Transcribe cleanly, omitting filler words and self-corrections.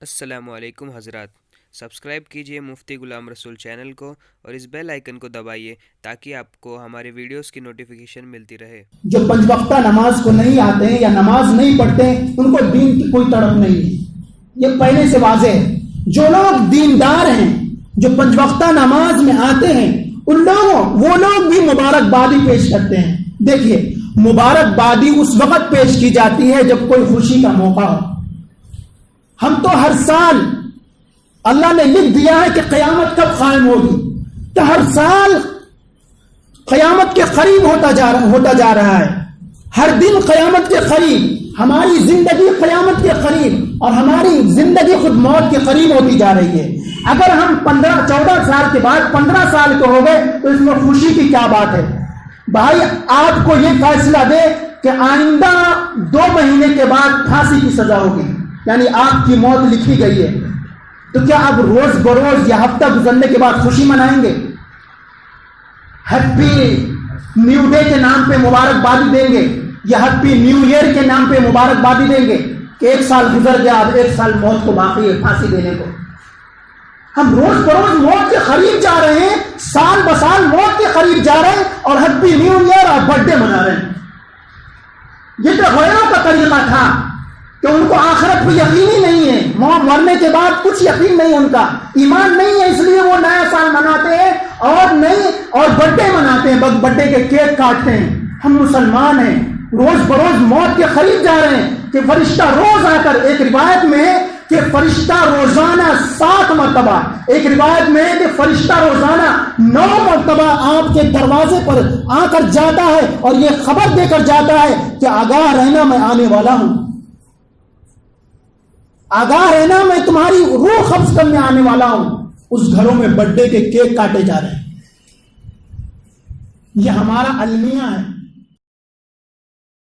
السلام علیکم حضرات، سبسکرائب کیجئے مفتی غلام رسول چینل کو اور اس بیل آئیکن کو دبائیے تاکہ آپ کو ہمارے ویڈیوز کی نوٹیفیکیشن ملتی رہے۔ جو پنج وقتہ نماز کو نہیں آتے ہیں یا نماز نہیں پڑھتے ہیں ان کو دین کی کوئی تڑپ نہیں ہے، یہ پہلے سے واضح ہے۔ جو لوگ دیندار ہیں، جو پنج وقتہ نماز میں آتے ہیں، وہ لوگ بھی مبارکبادی پیش کرتے ہیں۔ دیکھیے، مبارکبادی اس وقت پیش کی جاتی ہے جب کوئی خوشی کا موقع ہو۔ ہم تو ہر سال اللہ نے لکھ دیا ہے کہ قیامت کب قائم ہوگی، تو ہر سال قیامت کے قریب ہوتا جا رہا ہے، ہر دن قیامت کے قریب، ہماری زندگی قیامت کے قریب اور ہماری زندگی خود موت کے قریب ہوتی جا رہی ہے۔ اگر ہم 14 سال کے بعد 15 سال کے ہو گئے تو اس میں خوشی کی کیا بات ہے؟ بھائی آپ کو یہ فیصلہ دے کہ آئندہ 2 مہینے کے بعد پھانسی کی سزا ہوگی، یعنی آپ کی موت لکھی گئی ہے، تو کیا آپ روز بروز یا ہفتہ گزرنے کے بعد خوشی منائیں گے؟ ہیپی نیو ڈے کے نام پہ مبارکبادی دیں گے یا ہیپی نیو ایئر کے نام پہ مبارکبادی دیں گے کہ 1 سال گزر گیا، اب 1 سال موت کو باقی ہے پھانسی دینے کو؟ ہم روز بروز موت کے قریب جا رہے ہیں، سال بسال موت کے قریب جا رہے ہیں اور ہیپی نیو ایئر اور برتھ ڈے منا رہے ہیں۔ یہ تو غیروں کا طریقہ تھا کہ ان کو آخرت پہ یقین ہی نہیں ہے، مرنے کے بعد کچھ یقین نہیں، ان کا ایمان نہیں ہے، اس لیے وہ نیا سال مناتے ہیں اور برتھ ڈے مناتے ہیں، برتھ ڈے کے کیک کاٹتے ہیں۔ ہم مسلمان ہیں، روز بروز موت کے قریب جا رہے ہیں کہ فرشتہ روز آ کر، ایک روایت میں ہے کہ فرشتہ روزانہ 7 مرتبہ، ایک روایت میں ہے کہ فرشتہ روزانہ 9 مرتبہ آپ کے دروازے پر آ کر جاتا ہے اور یہ خبر دے کر جاتا ہے کہ آگاہ رہنا میں آنے والا ہوں، آگاہ رہنا میں تمہاری روح قبض کرنے آنے والا ہوں۔ اس گھروں میں برتھ ڈے کے کیک کاٹے جا رہے ہیں۔ یہ ہمارا المیہ ہے۔